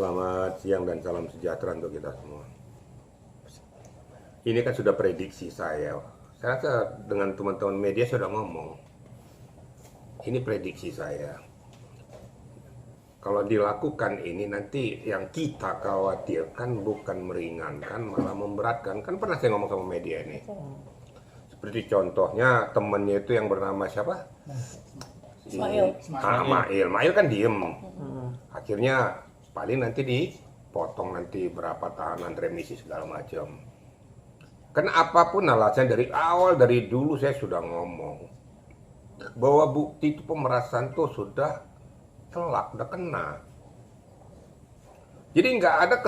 Selamat siang dan salam sejahtera untuk kita semua. Ini kan sudah prediksi saya. Saya rasa dengan teman-teman media sudah ngomong. Ini prediksi saya. Kalau dilakukan ini nanti yang kita khawatirkan bukan meringankan, malah memberatkan. Kan pernah saya ngomong sama media ini. Seperti contohnya temennya itu yang bernama siapa? Ismail. Mail kan diem. Akhirnya paling nanti dipotong nanti berapa tahanan remisi segala macam. Karena apapun alasan dari awal, dari dulu saya sudah ngomong bahwa bukti itu pemerasan tuh sudah telak, udah kena. Jadi nggak ada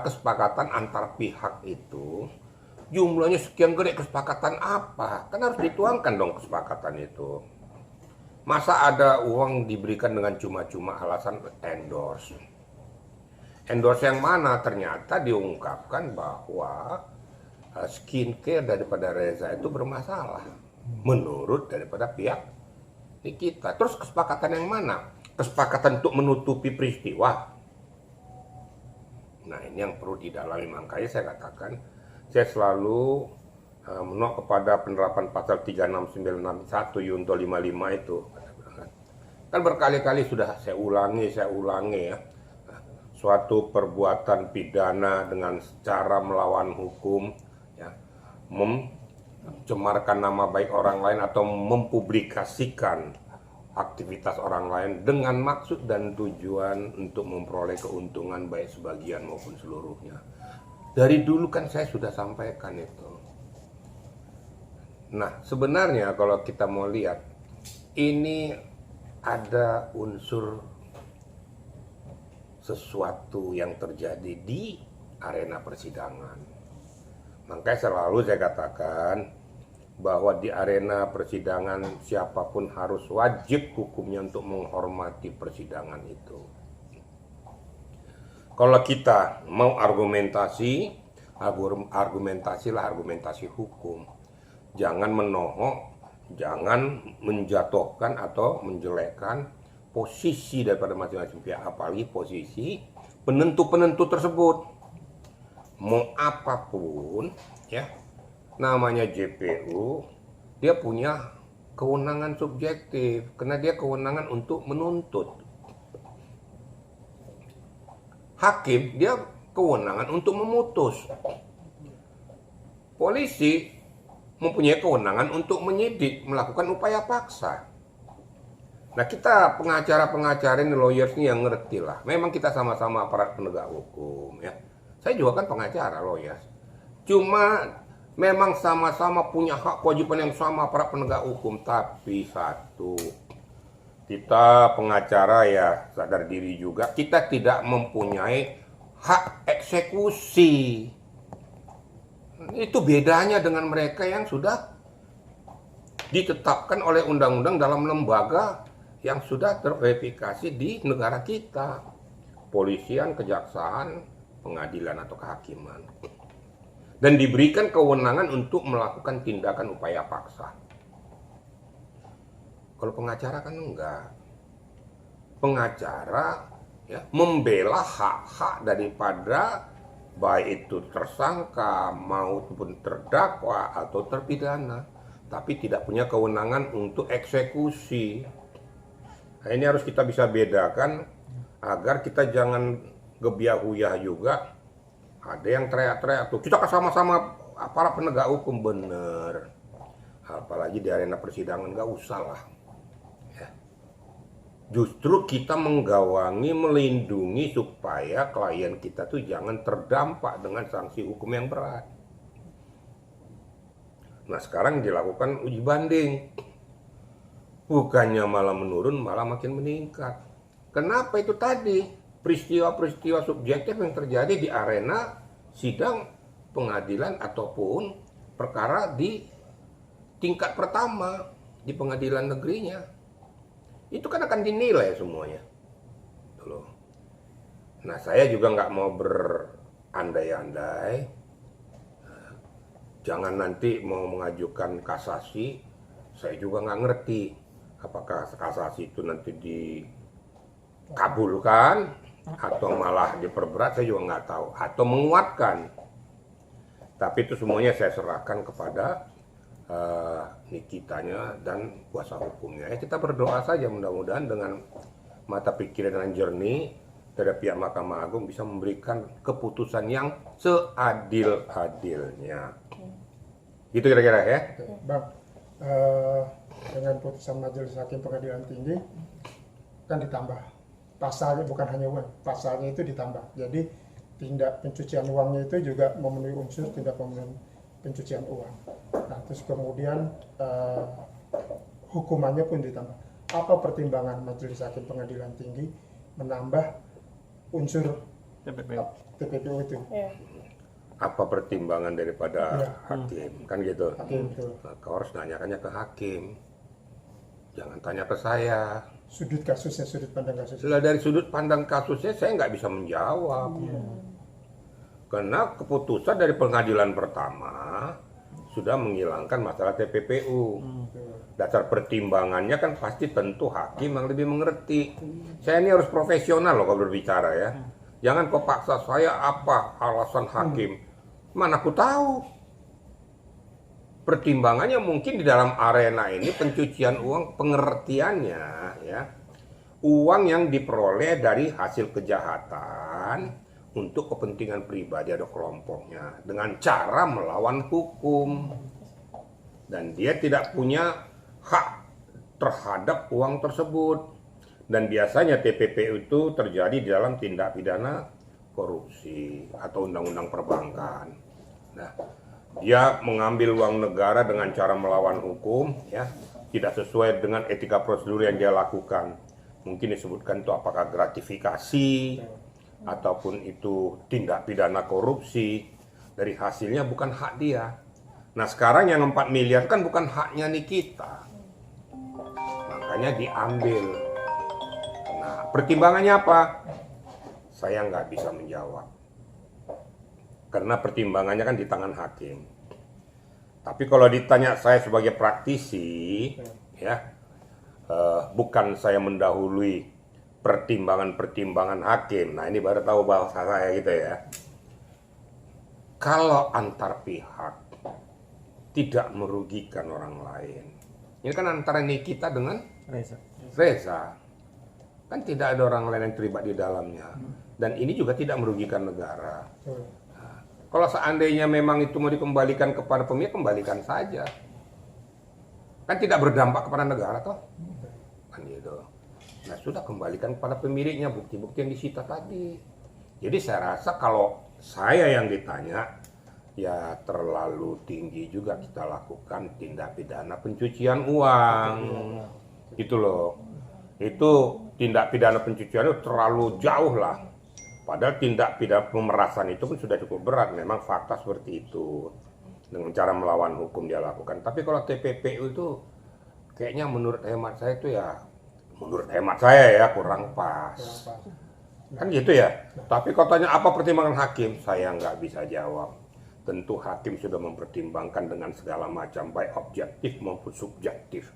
kesepakatan antar pihak itu. Jumlahnya sekian gede, kesepakatan apa? Kan harus dituangkan dong kesepakatan itu. Masa ada uang diberikan dengan cuma-cuma alasan endorse? Endorse yang mana? Ternyata diungkapkan bahwa skincare daripada Reza itu bermasalah. Menurut daripada pihak kita. Terus kesepakatan yang mana? Kesepakatan untuk menutupi peristiwa. Nah ini yang perlu didalami. Makanya saya katakan, saya selalu menolak kepada penerapan pasal 36961 Yunto 55 itu. Kan berkali-kali sudah saya ulangi ya. Suatu perbuatan pidana dengan cara melawan hukum, ya, mencemarkan nama baik orang lain atau mempublikasikan aktivitas orang lain dengan maksud dan tujuan untuk memperoleh keuntungan baik sebagian maupun seluruhnya. Dari dulu kan saya sudah sampaikan itu. Nah, sebenarnya kalau kita mau lihat, ini ada unsur sesuatu yang terjadi di arena persidangan. Makanya selalu saya katakan bahwa di arena persidangan siapapun harus wajib hukumnya untuk menghormati persidangan itu. Kalau kita mau argumentasilah argumentasi hukum. Jangan menohok, jangan menjatuhkan atau menjelekkan posisi daripada masing-masing pihak, apalagi posisi penentu-penentu tersebut. Mau apapun, ya, namanya JPU, dia punya kewenangan subjektif, karena dia kewenangan untuk menuntut. Hakim, dia kewenangan untuk memutus. Polisi mempunyai kewenangan untuk menyidik, melakukan upaya paksa. Nah kita pengacara-pengacara ini, lawyers ini yang ngerti lah. Memang kita sama-sama aparat penegak hukum ya. Saya juga kan pengacara, lawyers. Cuma memang sama-sama punya hak kewajiban yang sama aparat penegak hukum. Tapi satu, kita pengacara ya sadar diri juga, kita tidak mempunyai hak eksekusi. Itu bedanya dengan mereka yang sudah ditetapkan oleh undang-undang dalam lembaga yang sudah terverifikasi di negara kita. Polisian, kejaksaan, pengadilan atau kehakiman. Dan diberikan kewenangan untuk melakukan tindakan upaya paksa. Kalau pengacara kan enggak. Pengacara ya, membela hak-hak daripada baik itu tersangka maupun terdakwa atau terpidana, tapi tidak punya kewenangan untuk eksekusi. Nah, ini harus kita bisa bedakan agar kita jangan gebiah-huyah juga. Ada yang teriak-teriak tuh, kita kan sama-sama para penegak hukum, bener. Apalagi di arena persidangan, nggak usah lah. Justru kita menggawangi, melindungi supaya klien kita tuh jangan terdampak dengan sanksi hukum yang berat. Nah sekarang dilakukan uji banding. Bukannya malah menurun, malah makin meningkat. Kenapa itu tadi? Peristiwa-peristiwa subjektif yang terjadi di arena sidang pengadilan ataupun perkara di tingkat pertama di pengadilan negerinya. Itu kan akan dinilai semuanya. Loh. Nah saya juga nggak mau berandai-andai. Jangan nanti mau mengajukan kasasi, saya juga nggak ngerti apakah kasasi itu nanti dikabulkan atau malah diperberat, saya juga nggak tahu, atau menguatkan. Tapi itu semuanya saya serahkan kepada Nikitanya dan kuasa hukumnya. Ya, kita berdoa saja mudah-mudahan dengan mata pikiran yang jernih dari pihak Mahkamah Agung bisa memberikan keputusan yang seadil-adilnya. Gitu kira-kira ya. Bang, dengan putusan Majelis Hakim Pengadilan Tinggi kan ditambah pasalnya, bukan hanya uang, pasalnya itu ditambah. Jadi tindak pencucian uangnya itu juga memenuhi unsur tindak pencucian uang. Nah, terus kemudian hukumannya pun ditambah. Apa pertimbangan Majelis Hakim Pengadilan Tinggi menambah unsur TPPU itu? Ya. Apa pertimbangan daripada Ya. hakim, kan gitu. Hakim itu Nah, kau harus nanyakannya ke hakim, jangan tanya ke saya. sudut kasusnya, sudut pandang kasusnya. Setelah dari sudut pandang kasusnya saya nggak bisa menjawab, karena keputusan dari pengadilan pertama sudah menghilangkan masalah TPPU. Dasar pertimbangannya kan pasti tentu hakim yang lebih mengerti. Saya ini harus profesional loh kalau berbicara ya. Jangan kau paksa saya apa alasan hakim. Mana aku tahu. Pertimbangannya mungkin di dalam arena ini pencucian uang, pengertiannya ya. Uang yang diperoleh dari hasil kejahatan untuk kepentingan pribadi atau kelompoknya dengan cara melawan hukum. Dan dia tidak punya hak terhadap uang tersebut. Dan biasanya TPPU itu terjadi di dalam tindak pidana korupsi atau undang-undang perbankan. Nah, dia mengambil uang negara dengan cara melawan hukum, ya, tidak sesuai dengan etika prosedur yang dia lakukan. Mungkin disebutkan itu apakah gratifikasi ataupun itu tindak pidana korupsi. Dari hasilnya bukan hak dia. Nah, sekarang yang 4 miliar kan bukan haknya Nikita. Makanya diambil. Nah, pertimbangannya apa? Saya nggak bisa menjawab. Karena pertimbangannya kan di tangan hakim. Tapi kalau ditanya saya sebagai praktisi, ya, bukan saya mendahului pertimbangan-pertimbangan hakim. Nah, ini baru tahu bahasa saya gitu ya. Kalau antar pihak tidak merugikan orang lain. Ini kan antara Nikita dengan Reza. Kan tidak ada orang lain yang terlibat di dalamnya. Dan ini juga tidak merugikan negara. Nah, kalau seandainya memang itu mau dikembalikan kepada pemilik, kembalikan saja. Kan tidak berdampak kepada negara toh. Kan gitu. Nah, sudah kembalikan kepada pemiliknya bukti-bukti yang disita tadi. Jadi saya rasa kalau saya yang ditanya, ya terlalu tinggi juga kita lakukan tindak pidana pencucian uang. Gitu loh. Itu tindak pidana pencucian itu terlalu jauh lah. Padahal tindak pidana pemerasan itu pun sudah cukup berat. Memang fakta seperti itu. Dengan cara melawan hukum dia lakukan. Tapi kalau TPPU itu kayaknya menurut hemat saya itu ya, menurut hemat saya ya kurang pas. Kan gitu ya. Tapi kalau tanya apa pertimbangan hakim, saya nggak bisa jawab. Tentu hakim sudah mempertimbangkan dengan segala macam, baik objektif maupun subjektif.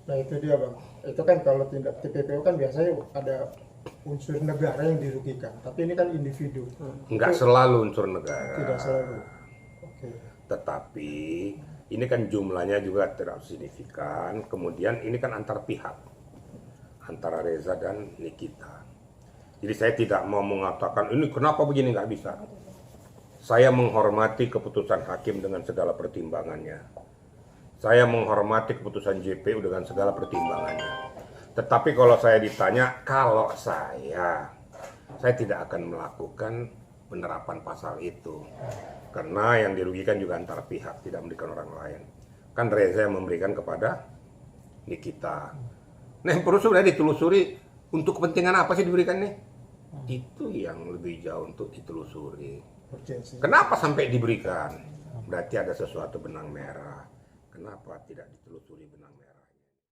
Nah itu dia Bang, itu kan kalau tindak TPPU kan biasanya ada unsur negara yang dirugikan, tapi ini kan individu. Nggak Itu selalu unsur negara. tidak selalu. Oke. Tetapi ini kan jumlahnya juga tidak signifikan. Kemudian ini kan antar pihak, antara Reza dan Nikita. Jadi saya tidak mau mengatakan ini kenapa begini, nggak bisa. Saya menghormati keputusan hakim dengan segala pertimbangannya. Saya menghormati keputusan JPU dengan segala pertimbangannya. Tetapi kalau saya ditanya, kalau saya tidak akan melakukan penerapan pasal itu. Karena yang dirugikan juga antar pihak, tidak memberikan orang lain. Kan Reza yang memberikan kepada Nikita. Nah, yang perlu sudah ditelusuri untuk kepentingan apa sih diberikannya? Itu yang lebih jauh untuk ditelusuri. Urgensi. Kenapa sampai diberikan? Berarti ada sesuatu benang merah. Kenapa tidak ditelusuri benang merah?